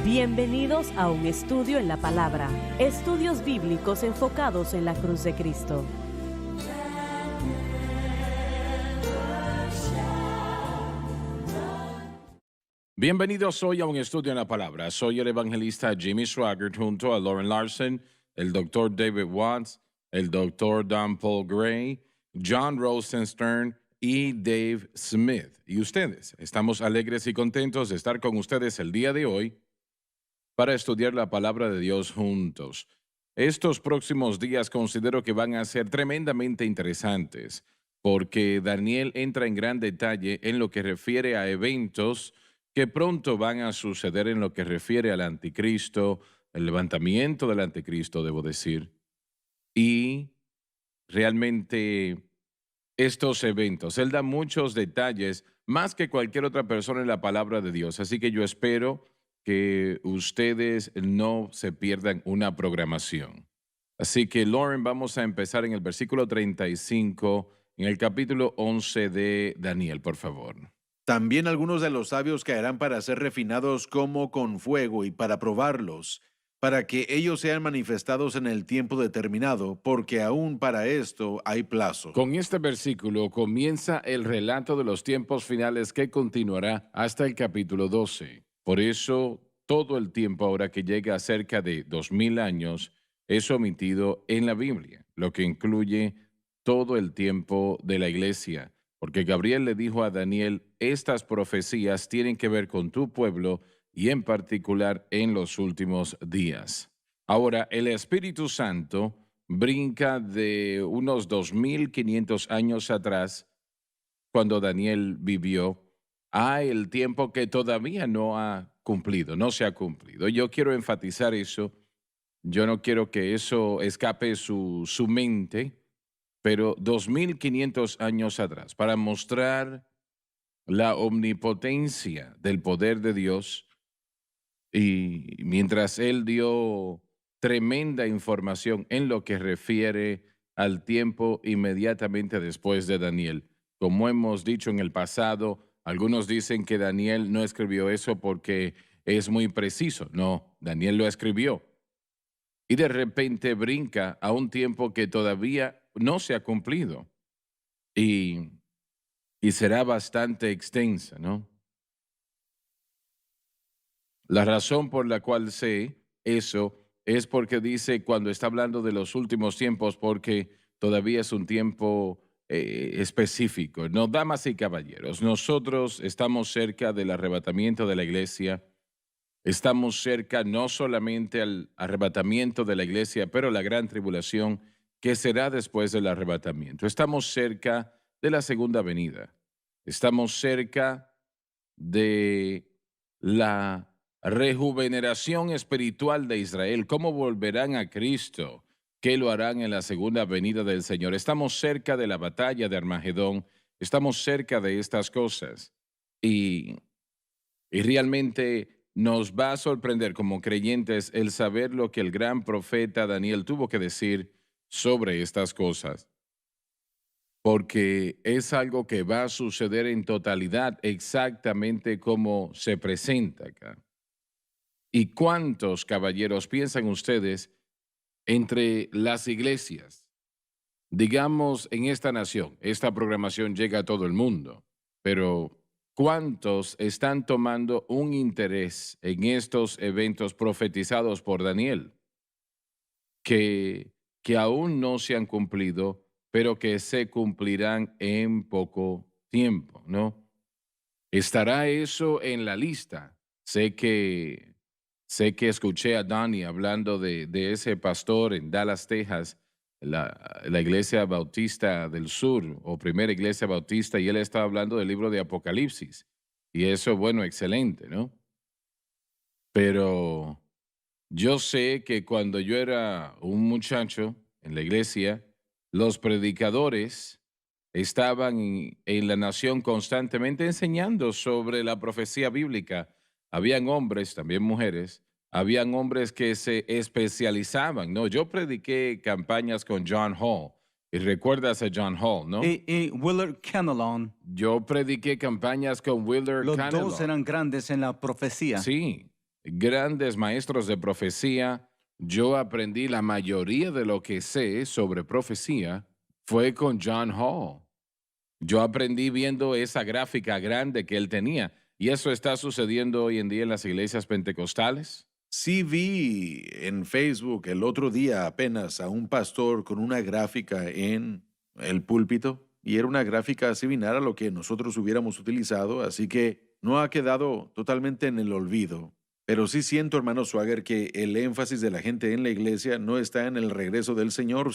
Bienvenidos a un estudio en la palabra. Estudios bíblicos enfocados en la cruz de Cristo. Bienvenidos hoy a un estudio en la palabra. Soy el evangelista Jimmy Swaggart junto a Lauren Larson, el doctor David Watts, el doctor Don Paul Gray, John Rosenstern y Dave Smith. Y ustedes, estamos alegres y contentos de estar con ustedes el día de hoy para estudiar la palabra de Dios juntos. Estos próximos días considero que van a ser tremendamente interesantes porque Daniel entra en gran detalle en lo que refiere a eventos que pronto van a suceder en lo que refiere al anticristo, el levantamiento del anticristo, debo decir. Y realmente estos eventos, él da muchos detalles, más que cualquier otra persona en la palabra de Dios. Así que yo espero que ustedes no se pierdan una programación. Así que, Lauren, vamos a empezar en el versículo 35, en el capítulo 11 de Daniel, por favor. También algunos de los sabios caerán para ser refinados como con fuego y para probarlos, para que ellos sean manifestados en el tiempo determinado, porque aún para esto hay plazo. Con este versículo comienza el relato de los tiempos finales que continuará hasta el capítulo 12. Por eso, todo el tiempo ahora que llega a cerca de 2000 años es omitido en la Biblia, lo que incluye todo el tiempo de la iglesia. Porque Gabriel le dijo a Daniel, estas profecías tienen que ver con tu pueblo y en particular en los últimos días. Ahora, el Espíritu Santo brinca de unos 2500 años atrás, cuando Daniel vivió, a el tiempo que todavía no ha cumplido, no se ha cumplido. Yo quiero enfatizar eso. Yo no quiero que eso escape su mente, pero 2500 años atrás, para mostrar la omnipotencia del poder de Dios, y mientras él dio tremenda información en lo que refiere al tiempo inmediatamente después de Daniel. Como hemos dicho en el pasado, algunos dicen que Daniel no escribió eso porque es muy preciso. No, Daniel lo escribió. Y de repente brinca a un tiempo que todavía no se ha cumplido. Y, y será bastante extensa, ¿no? La razón por la cual sé eso es porque dice cuando está hablando de los últimos tiempos, porque todavía es un tiempo específico. No, damas y caballeros, nosotros estamos cerca del arrebatamiento de la iglesia. Estamos cerca no solamente al arrebatamiento de la iglesia, pero la gran tribulación que será después del arrebatamiento. Estamos cerca de la segunda venida. Estamos cerca de la rejuveneración espiritual de Israel. ¿Cómo volverán a Cristo? ¿Qué lo harán en la segunda venida del Señor? Estamos cerca de la batalla de Armagedón. Estamos cerca de estas cosas. Y realmente nos va a sorprender como creyentes el saber lo que el gran profeta Daniel tuvo que decir sobre estas cosas, porque es algo que va a suceder en totalidad exactamente como se presenta acá. ¿Y cuántos caballeros piensan ustedes entre las iglesias? Digamos, en esta nación, esta programación llega a todo el mundo, pero ¿cuántos están tomando un interés en estos eventos profetizados por Daniel que aún no se han cumplido, pero que se cumplirán en poco tiempo, ¿no? ¿Estará eso en la lista? Sé que escuché a Donnie hablando de ese pastor en Dallas, Texas, la iglesia bautista del sur o primera iglesia bautista, y él estaba hablando del libro de Apocalipsis. Y eso, bueno, excelente, ¿no? Pero yo sé que cuando yo era un muchacho en la iglesia, los predicadores estaban en la nación constantemente enseñando sobre la profecía bíblica. Habían hombres, también mujeres, habían hombres que se especializaban, ¿no? Yo prediqué campañas con John Hall, y recuerdas a John Hall, ¿no? Y Willard Canelon, Yo prediqué campañas con Willard los Canelon. dos eran grandes en la profecía. Sí, grandes maestros de profecía. Yo aprendí la mayoría de lo que sé sobre profecía fue con John Hall. Yo aprendí viendo esa gráfica grande que él tenía. Y eso está sucediendo hoy en día en las iglesias pentecostales. Sí vi en Facebook el otro día apenas a un pastor con una gráfica en el púlpito y era una gráfica similar a lo que nosotros hubiéramos utilizado, así que no ha quedado totalmente en el olvido. Pero sí siento, hermano Swagger, que el énfasis de la gente en la iglesia no está en el regreso del Señor,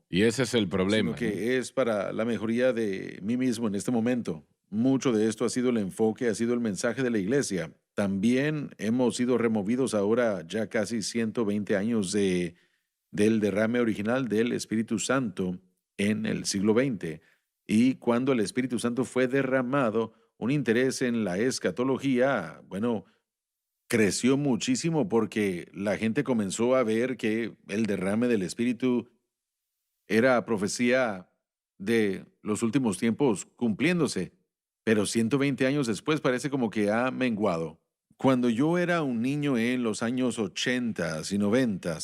Y ese es el sino problema, ¿no? que es para la mejoría de mí mismo en este momento. Mucho de esto ha sido el enfoque, ha sido el mensaje de la iglesia. También hemos sido removidos ahora ya casi 120 años del derrame original del Espíritu Santo en el siglo XX. Y cuando el Espíritu Santo fue derramado, un interés en la escatología, bueno, creció muchísimo porque la gente comenzó a ver que el derrame del Espíritu era profecía de los últimos tiempos cumpliéndose, pero 120 años después parece como que ha menguado. Cuando yo era un niño en los años 80 y 90,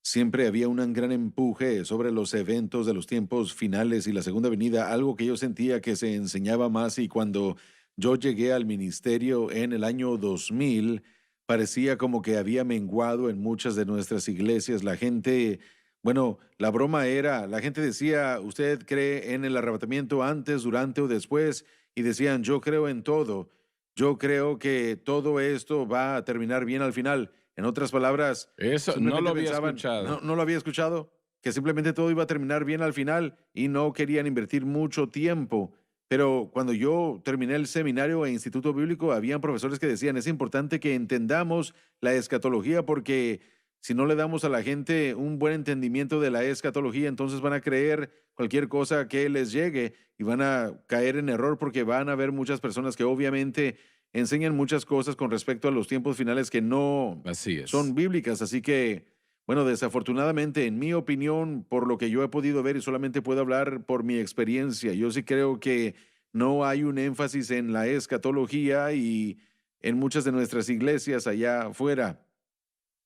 siempre había un gran empuje sobre los eventos de los tiempos finales y la segunda venida, algo que yo sentía que se enseñaba más y cuando yo llegué al ministerio en el año 2000, parecía como que había menguado en muchas de nuestras iglesias. La gente, bueno, la broma era, la gente decía, ¿usted cree en el arrebatamiento antes, durante o después? Y decían, yo creo en todo. Yo creo que todo esto va a terminar bien al final. En otras palabras, Eso no lo simplemente había pensaban, escuchado. no lo había escuchado, que simplemente todo iba a terminar bien al final y no querían invertir mucho tiempo. Pero cuando yo terminé el seminario e instituto bíblico, habían profesores que decían, es importante que entendamos la escatología porque si no le damos a la gente un buen entendimiento de la escatología, entonces van a creer cualquier cosa que les llegue y van a caer en error porque van a haber muchas personas que obviamente enseñan muchas cosas con respecto a los tiempos finales que no Así es. son bíblicas. Así que, bueno, desafortunadamente, en mi opinión, por lo que yo he podido ver y solamente puedo hablar por mi experiencia, yo sí creo que no hay un énfasis en la escatología y en muchas de nuestras iglesias allá afuera.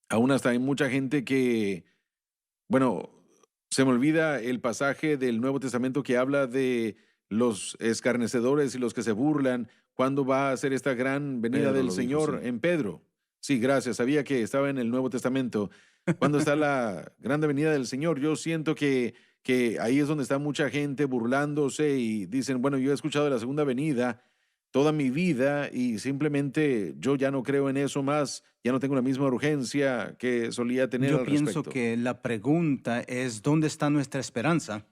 Aún hasta hay mucha gente que, bueno, se me olvida el pasaje del Nuevo Testamento que habla de los escarnecedores y los que se burlan. ¿Cuándo va a ser esta gran venida Pedro del lo dijo, Señor? sí. En Pedro. Sí, gracias. Sabía que estaba en el Nuevo Testamento. ¿Cuándo está la grande venida del Señor? Yo siento que ahí es donde está mucha gente burlándose y dicen, bueno, yo he escuchado de la segunda venida toda mi vida y simplemente yo ya no creo en eso más, ya no tengo la misma urgencia que solía tener Yo al pienso respecto. que la pregunta es ¿dónde está nuestra esperanza?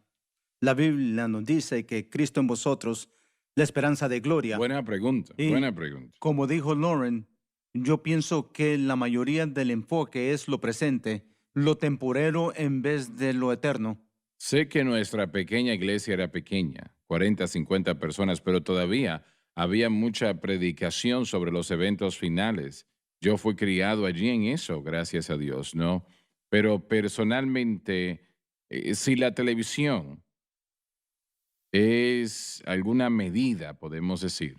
La Biblia nos dice que Cristo en vosotros, la esperanza de gloria. Buena pregunta, Y buena pregunta. como dijo Lauren, yo pienso que la mayoría del enfoque es lo presente, lo temporero en vez de lo eterno. Sé que nuestra pequeña iglesia era pequeña, 40, 50 personas, pero todavía había mucha predicación sobre los eventos finales. Yo fui criado allí en eso, gracias a Dios, ¿no? Pero personalmente, si la televisión es alguna medida, podemos decir,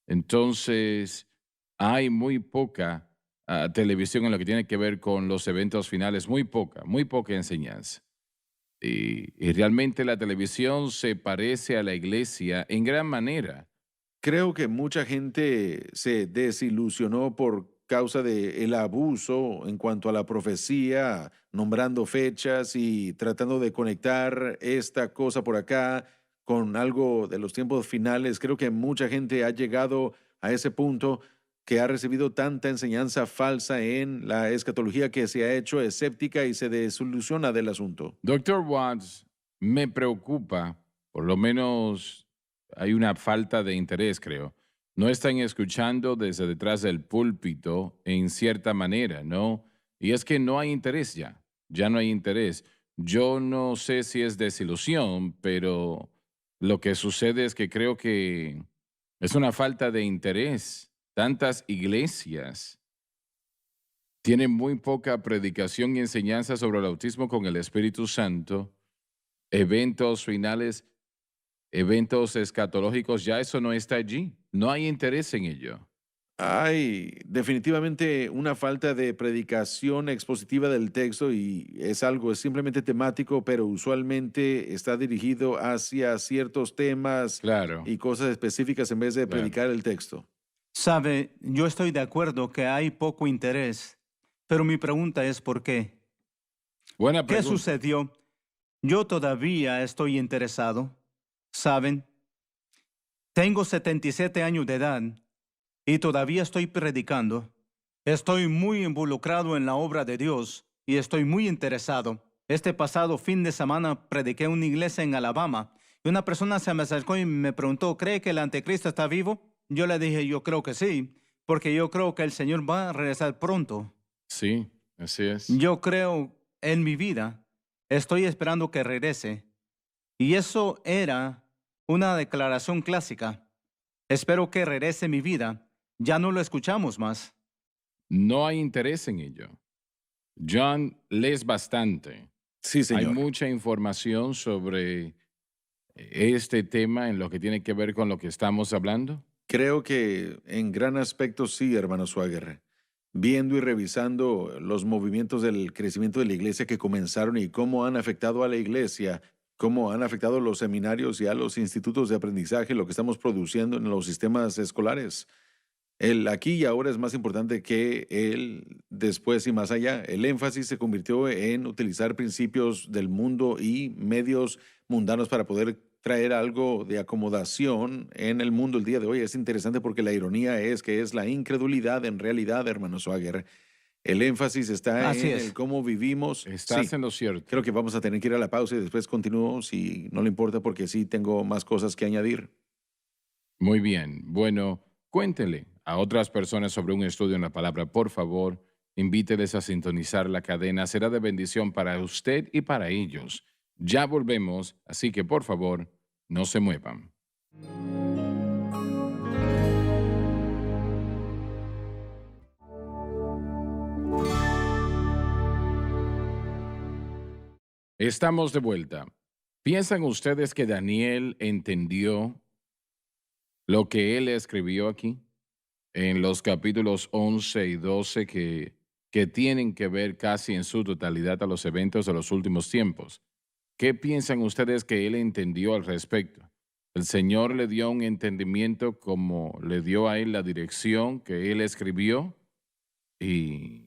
entonces hay muy poca televisión en lo que tiene que ver con los eventos finales, muy poca enseñanza. Y realmente la televisión se parece a la iglesia en gran manera. Creo que mucha gente se desilusionó por causa del abuso en cuanto a la profecía, nombrando fechas y tratando de conectar esta cosa por acá con algo de los tiempos finales. Creo que mucha gente ha llegado a ese punto que ha recibido tanta enseñanza falsa en la escatología que se ha hecho escéptica y se desilusiona del asunto. Doctor Watts, me preocupa, por lo menos hay una falta de interés, creo. No están escuchando desde detrás del púlpito en cierta manera, ¿no? Y es que no hay interés ya, ya no hay interés. Yo no sé si es desilusión, pero lo que sucede es que creo que es una falta de interés. Tantas iglesias tienen muy poca predicación y enseñanza sobre el bautismo con el Espíritu Santo, eventos finales, eventos escatológicos, ya eso no está allí. No hay interés en ello. Hay definitivamente una falta de predicación expositiva del texto y es simplemente temático, pero usualmente está dirigido hacia ciertos temas Claro, y cosas específicas en vez de claro. predicar el texto. Sabe, yo estoy de acuerdo que hay poco interés, pero mi pregunta es ¿por qué? Buena ¿Qué pregunta. sucedió? Yo todavía estoy interesado. Saben, tengo 77 años de edad y todavía estoy predicando. Estoy muy involucrado en la obra de Dios y estoy muy interesado. Este pasado fin de semana prediqué en una iglesia en Alabama y una persona se me acercó y me preguntó, ¿cree que el anticristo está vivo? Yo le dije, yo creo que sí, porque yo creo que el Señor va a regresar pronto. Sí, así es. Yo creo en mi vida, estoy esperando que regrese. Y eso era una declaración clásica. Espero que regrese mi vida. Ya no lo escuchamos más. No hay interés en ello. John, lees bastante. Sí, Hay señor. mucha información sobre este tema en lo que tiene que ver con lo que estamos hablando. Creo que en gran aspecto sí, hermano Swagger. Viendo y revisando los movimientos del crecimiento de la iglesia que comenzaron y cómo han afectado a la iglesia, cómo han afectado los seminarios y a los institutos de aprendizaje, lo que estamos produciendo en los sistemas escolares. El aquí y ahora es más importante que el después y más allá. El énfasis se convirtió en utilizar principios del mundo y medios mundanos para poder traer algo de acomodación en el mundo el día de hoy. Es interesante porque la ironía es que es la incredulidad en realidad, hermano Swagger. El énfasis está Así en el es. cómo vivimos. Estás Sí, en lo cierto. creo que vamos a tener que ir a la pausa y después continúo si no le importa porque sí tengo más cosas que añadir. Muy bien. Bueno, cuéntele a otras personas sobre un estudio en la palabra, por favor. Invíteles a sintonizar la cadena. Será de bendición para usted y para ellos. Ya volvemos, así que por favor, no se muevan. Estamos de vuelta. ¿Piensan ustedes que Daniel entendió lo que él escribió aquí en los capítulos 11 y 12 que tienen que ver casi en su totalidad a los eventos de los últimos tiempos? ¿Qué piensan ustedes que él entendió al respecto? ¿El Señor le dio un entendimiento como le dio a él la dirección que él escribió? Y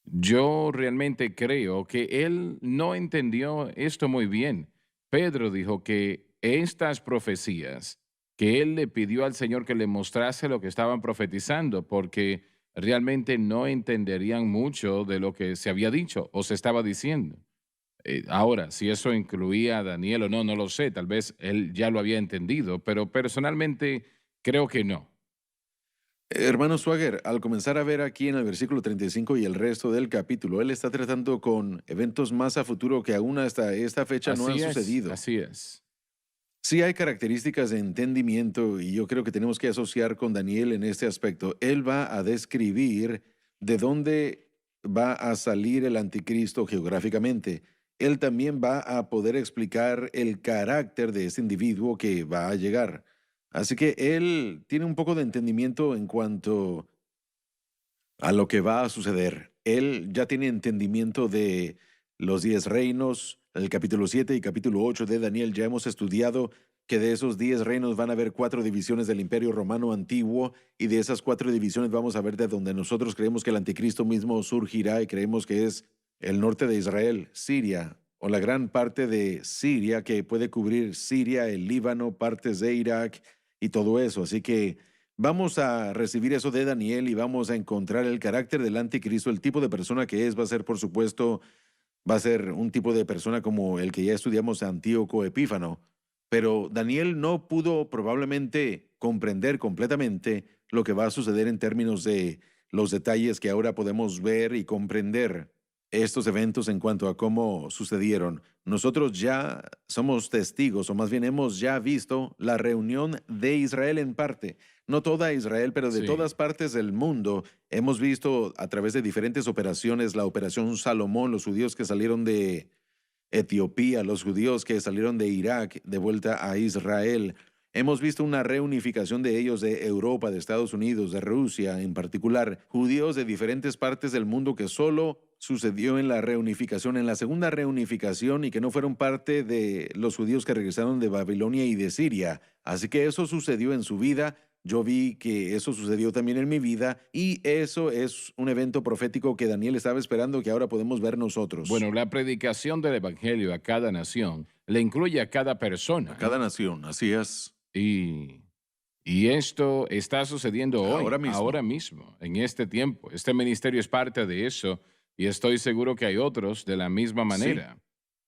yo realmente creo que él no entendió esto muy bien. Pedro dijo que estas profecías, que él le pidió al Señor que le mostrase lo que estaban profetizando, porque realmente no entenderían mucho de lo que se había dicho o se estaba diciendo. Ahora, si eso incluía a Daniel o no, no lo sé. Tal vez él ya lo había entendido, pero personalmente creo que no. Hermano Swagger, al comenzar a ver aquí en el versículo 35 y el resto del capítulo, él está tratando con eventos más a futuro que aún hasta esta fecha no han Así es, sucedido. así es. Sí hay características de entendimiento y yo creo que tenemos que asociar con Daniel en este aspecto. Él va a describir de dónde va a salir el anticristo geográficamente. Él también va a poder explicar el carácter de este individuo que va a llegar. Así que él tiene un poco de entendimiento en cuanto a lo que va a suceder. Él ya tiene entendimiento de los 10 reinos, el capítulo 7 y capítulo 8 de Daniel. Ya hemos estudiado que de esos 10 reinos van a haber 4 divisiones del Imperio Romano Antiguo y de esas 4 divisiones vamos a ver de donde nosotros creemos que el anticristo mismo surgirá y creemos que es el norte de Israel, Siria o la gran parte de Siria que puede cubrir Siria, el Líbano, partes de Irak y todo eso. Así que vamos a recibir eso de Daniel y vamos a encontrar el carácter del anticristo, el tipo de persona que es, va a ser, por supuesto, va a ser un tipo de persona como el que ya estudiamos, Antíoco Epífano. Pero Daniel no pudo probablemente comprender completamente lo que va a suceder en términos de los detalles que ahora podemos ver y comprender estos eventos en cuanto a cómo sucedieron. Nosotros ya somos testigos, o más bien hemos ya visto la reunión de Israel en parte. No toda Israel, pero de Sí, todas partes del mundo. Hemos visto a través de diferentes operaciones, la operación Salomón, los judíos que salieron de Etiopía, los judíos que salieron de Irak de vuelta a Israel. Hemos visto una reunificación de ellos de Europa, de Estados Unidos, de Rusia en particular, judíos de diferentes partes del mundo que solo sucedió en la reunificación, en la segunda reunificación y que no fueron parte de los judíos que regresaron de Babilonia y de Siria. Así que eso sucedió en su vida. Yo vi que eso sucedió también en mi vida y eso es un evento profético que Daniel estaba esperando que ahora podemos ver nosotros. Bueno, la predicación del Evangelio a cada nación le incluye a cada persona. A cada nación, así es. Y, y esto está sucediendo hoy, Ahora mismo. en este tiempo. Este ministerio es parte de eso y estoy seguro que hay otros de la misma manera.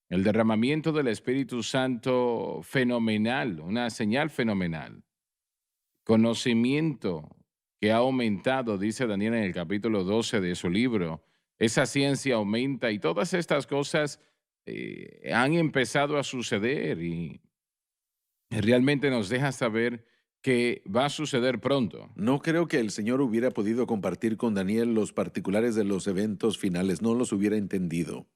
El derramamiento del Espíritu Santo fenomenal, una señal fenomenal. Conocimiento que ha aumentado, dice Daniel en el capítulo 12 de su libro. Esa ciencia aumenta y todas estas cosas han empezado a suceder y realmente nos deja saber que va a suceder pronto. No creo que el Señor hubiera podido compartir con Daniel los particulares de los eventos finales, no los hubiera entendido.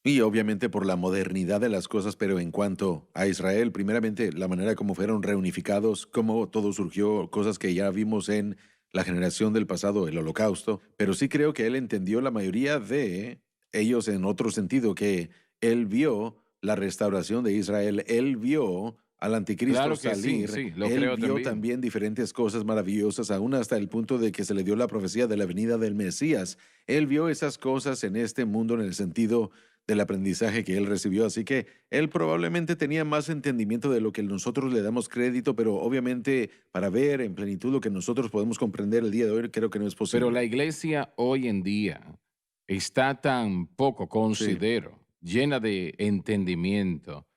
Y obviamente por la modernidad de las cosas, pero en cuanto a Israel, primeramente la manera como fueron reunificados, cómo todo surgió, cosas que ya vimos en la generación del pasado, el Holocausto, pero sí creo que él entendió la mayoría de ellos en otro sentido, que él vio la restauración de Israel, él vio al anticristo Claro que sí, salir, sí, lo él creo vio también. también diferentes cosas maravillosas, aún hasta el punto de que se le dio la profecía de la venida del Mesías. Él vio esas cosas en este mundo en el sentido del aprendizaje que él recibió, así que él probablemente tenía más entendimiento de lo que nosotros le damos crédito, pero obviamente para ver en plenitud lo que nosotros podemos comprender el día de hoy, creo que no es posible. Pero la iglesia hoy en día está tan poco, considero, llena de entendimiento,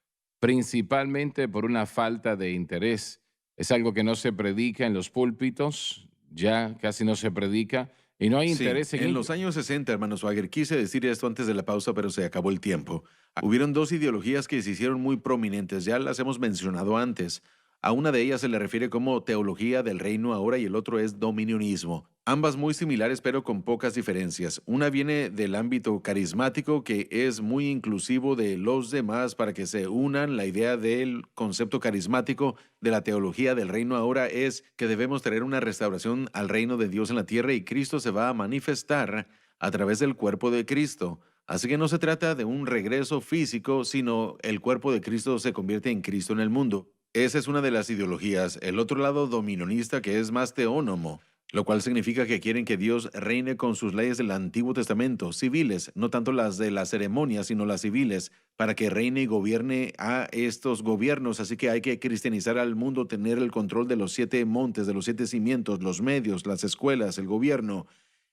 principalmente por una falta de interés. Es algo que no se predica en los púlpitos, ya casi no se predica, y no hay Sí, interés en en ello. los años 60, hermano Swagger, quise decir esto antes de la pausa, pero se acabó el tiempo. Hubieron dos ideologías que se hicieron muy prominentes, ya las hemos mencionado antes. A una de ellas se le refiere como teología del reino ahora y el otro es dominionismo. Ambas muy similares pero con pocas diferencias. Una viene del ámbito carismático que es muy inclusivo de los demás para que se unan. La idea del concepto carismático de la teología del reino ahora es que debemos traer una restauración al reino de Dios en la tierra y Cristo se va a manifestar a través del cuerpo de Cristo. Así que no se trata de un regreso físico, sino el cuerpo de Cristo se convierte en Cristo en el mundo. Esa es una de las ideologías. El otro lado dominionista que es más teónomo, lo cual significa que quieren que Dios reine con sus leyes del Antiguo Testamento, civiles, no tanto las de la ceremonia, sino las civiles, para que reine y gobierne a estos gobiernos. Así que hay que cristianizar al mundo, tener el control de los 7 montes, de los 7 cimientos, los medios, las escuelas, el gobierno.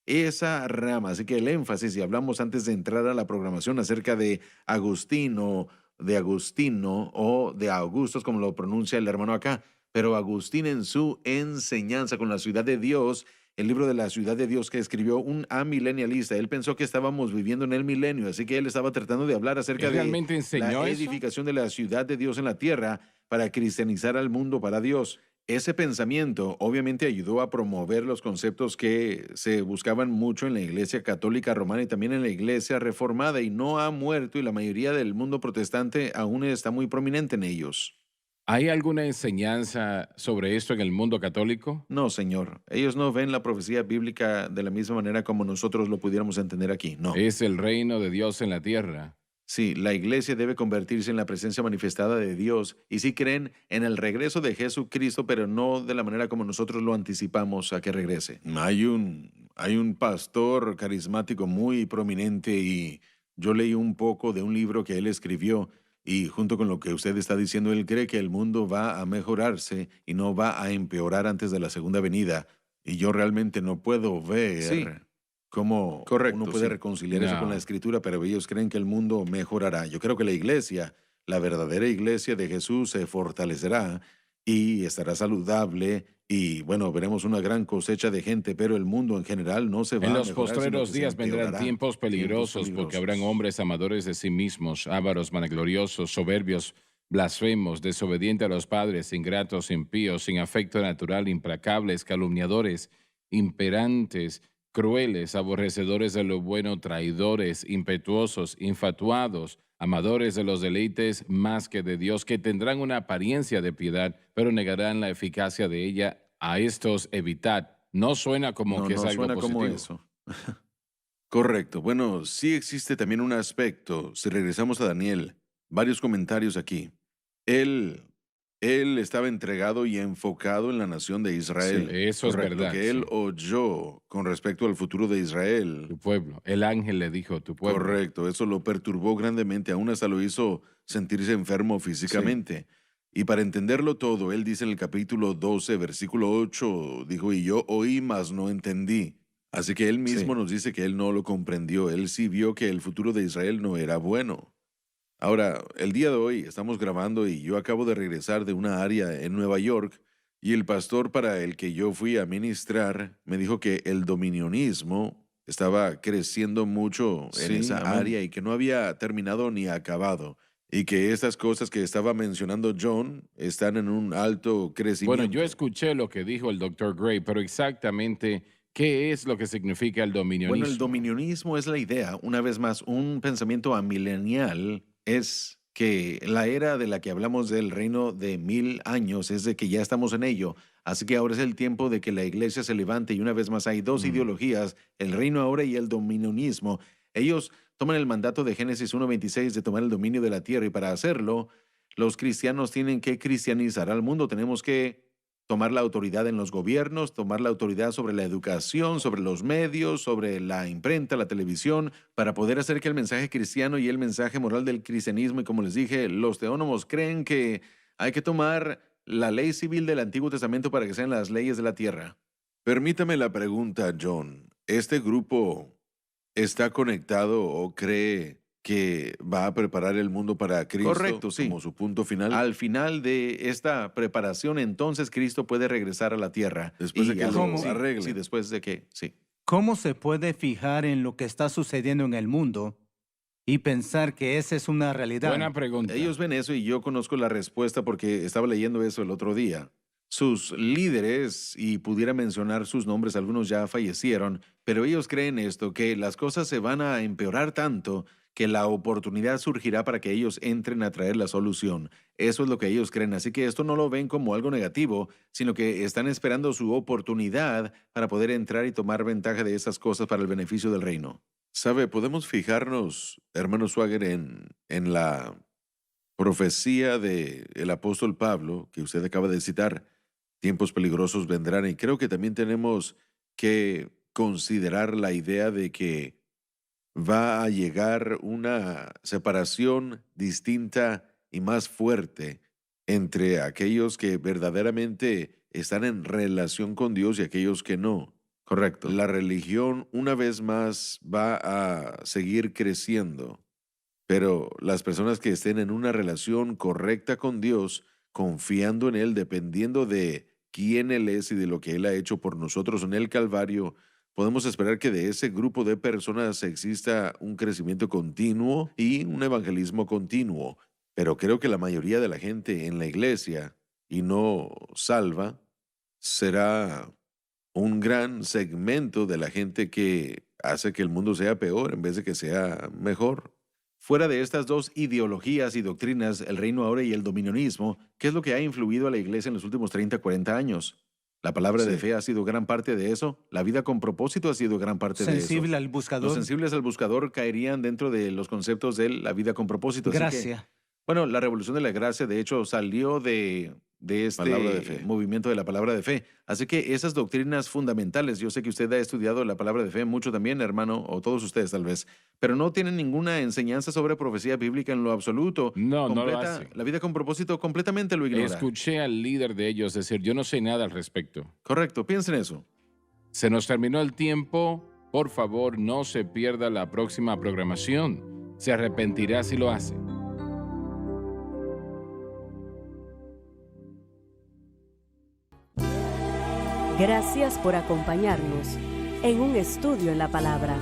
Esa rama. Así que el énfasis, y hablamos antes de entrar a la programación acerca de Agustino o de Augustos, como lo pronuncia el hermano acá, pero Agustín en su enseñanza con la ciudad de Dios, el libro de la ciudad de Dios que escribió un amilenialista, él pensó que estábamos viviendo en el milenio, así que él estaba tratando de hablar acerca ¿Él de realmente enseñó la eso? edificación de la ciudad de Dios en la tierra para cristianizar al mundo para Dios. Ese pensamiento obviamente ayudó a promover los conceptos que se buscaban mucho en la Iglesia Católica Romana y también en la Iglesia Reformada y no ha muerto y la mayoría del mundo protestante aún está muy prominente en ellos. ¿Hay alguna enseñanza sobre esto en el mundo católico? No, señor. Ellos no ven la profecía bíblica de la misma manera como nosotros lo pudiéramos entender aquí. No. Es el reino de Dios en la tierra. Sí, la iglesia debe convertirse en la presencia manifestada de Dios y sí creen en el regreso de Jesucristo, pero no de la manera como nosotros lo anticipamos a que regrese. Hay un pastor carismático muy prominente y yo leí un poco de un libro que él escribió y junto con lo que usted está diciendo, él cree que el mundo va a mejorarse y no va a empeorar antes de la segunda venida. Y yo realmente no puedo ver Sí. cómo Correcto, uno puede sí. reconciliar eso con No. la escritura, pero ellos creen que el mundo mejorará. Yo creo que la iglesia, la verdadera iglesia de Jesús, se fortalecerá y estará saludable. Y bueno, veremos una gran cosecha de gente, pero el mundo en general no se va En a los mejorar, sino postreros que se días vendrán empeorará. tiempos peligrosos, porque habrán hombres amadores de sí mismos, ávaros, vanagloriosos, soberbios, blasfemos, desobedientes a los padres, ingratos, impíos, sin afecto natural, implacables, calumniadores, imperantes, crueles, aborrecedores de lo bueno, traidores, impetuosos, infatuados, amadores de los deleites más que de Dios, que tendrán una apariencia de piedad, pero negarán la eficacia de ella. A estos evitad. No suena como No, que es no algo suena positivo. como eso. Correcto. Bueno, sí existe también un aspecto. Si regresamos a Daniel, varios comentarios aquí. Él, él estaba entregado y enfocado en la nación de Israel. Sí, eso es Correcto. Lo verdad, que él sí. oyó con respecto al futuro de Israel. Tu pueblo. El ángel le dijo, tu pueblo. Correcto. Eso lo perturbó grandemente. Aún hasta lo hizo sentirse enfermo físicamente. Y para entenderlo todo, él dice en el capítulo 12, versículo 8, dijo, y yo oí, mas no entendí. Así que él mismo Sí. nos dice que él no lo comprendió. Él sí vio que el futuro de Israel no era bueno. Ahora, el día de hoy estamos grabando y yo acabo de regresar de una área en Nueva York y el pastor para el que yo fui a ministrar me dijo que el dominionismo estaba creciendo mucho en Sí, esa amén. área y que no había terminado ni acabado. Y que estas cosas que estaba mencionando John están en un alto crecimiento. Bueno, yo escuché lo que dijo el Dr. Gray, pero exactamente, ¿qué es lo que significa el dominionismo? Bueno, el dominionismo es la idea, una vez más, un pensamiento amilenial es que la era de la que hablamos del reino de 1000 años es de que ya estamos en ello. Así que ahora es el tiempo de que la iglesia se levante y una vez más hay dos ideologías, el reino ahora y el dominionismo. Ellos toman el mandato de Génesis 1:26 de tomar el dominio de la tierra y para hacerlo, los cristianos tienen que cristianizar al mundo. Tenemos que tomar la autoridad en los gobiernos, tomar la autoridad sobre la educación, sobre los medios, sobre la imprenta, la televisión, para poder hacer que el mensaje cristiano y el mensaje moral del cristianismo, y como les dije, los teónomos creen que hay que tomar la ley civil del Antiguo Testamento para que sean las leyes de la tierra. Permítame la pregunta, John. ¿Este grupo está conectado o cree que va a preparar el mundo para Cristo Correcto, sí. como su punto final? Al final de esta preparación, entonces Cristo puede regresar a la tierra. Después de Y que algo- lo sí, arregle. Sí, después de que, sí. ¿Cómo se puede fijar en lo que está sucediendo en el mundo y pensar que esa es una realidad? Buena pregunta. Ellos ven eso y yo conozco la respuesta porque estaba leyendo eso el otro día. Sus líderes, y pudiera mencionar sus nombres, algunos ya fallecieron, pero ellos creen esto, que las cosas se van a empeorar tanto que la oportunidad surgirá para que ellos entren a traer la solución. Eso es lo que ellos creen. Así que esto no lo ven como algo negativo, sino que están esperando su oportunidad para poder entrar y tomar ventaja de esas cosas para el beneficio del reino. ¿Sabe? Podemos fijarnos, hermano Swagger, en la profecía del apóstol Pablo, que usted acaba de citar. Tiempos peligrosos vendrán y creo que también tenemos que considerar la idea de que va a llegar una separación distinta y más fuerte entre aquellos que verdaderamente están en relación con Dios y aquellos que no. Correcto. La religión una vez más va a seguir creciendo, pero las personas que estén en una relación correcta con Dios, confiando en Él, dependiendo de quién Él es y de lo que Él ha hecho por nosotros en el Calvario, podemos esperar que de ese grupo de personas exista un crecimiento continuo y un evangelismo continuo. Pero creo que la mayoría de la gente en la iglesia, y no salva, será un gran segmento de la gente que hace que el mundo sea peor en vez de que sea mejor. Fuera de estas dos ideologías y doctrinas, el reino ahora y el dominionismo, ¿qué es lo que ha influido a la iglesia en los últimos 30, 40 años? La palabra de Sí. fe ha sido gran parte de eso. La vida con propósito ha sido gran parte de eso. Sensible al Los buscador. sensibles al buscador caerían dentro de los conceptos de la vida con propósito. Así que, Gracia. bueno, la revolución de la gracia, de hecho, salió de este Palabra de fe. movimiento de la palabra de fe. Así que esas doctrinas fundamentales, yo sé que usted ha estudiado la palabra de fe mucho también, hermano, o todos ustedes tal vez, pero no tienen ninguna enseñanza sobre profecía bíblica en lo absoluto. No, no lo hace. La vida con propósito completamente lo ignora. Escuché al líder de ellos decir, yo no sé nada al respecto. Correcto, piensen eso. Se nos terminó el tiempo. Por favor, no se pierda la próxima programación. Se arrepentirá si lo hace. Gracias por acompañarnos en un estudio en la palabra.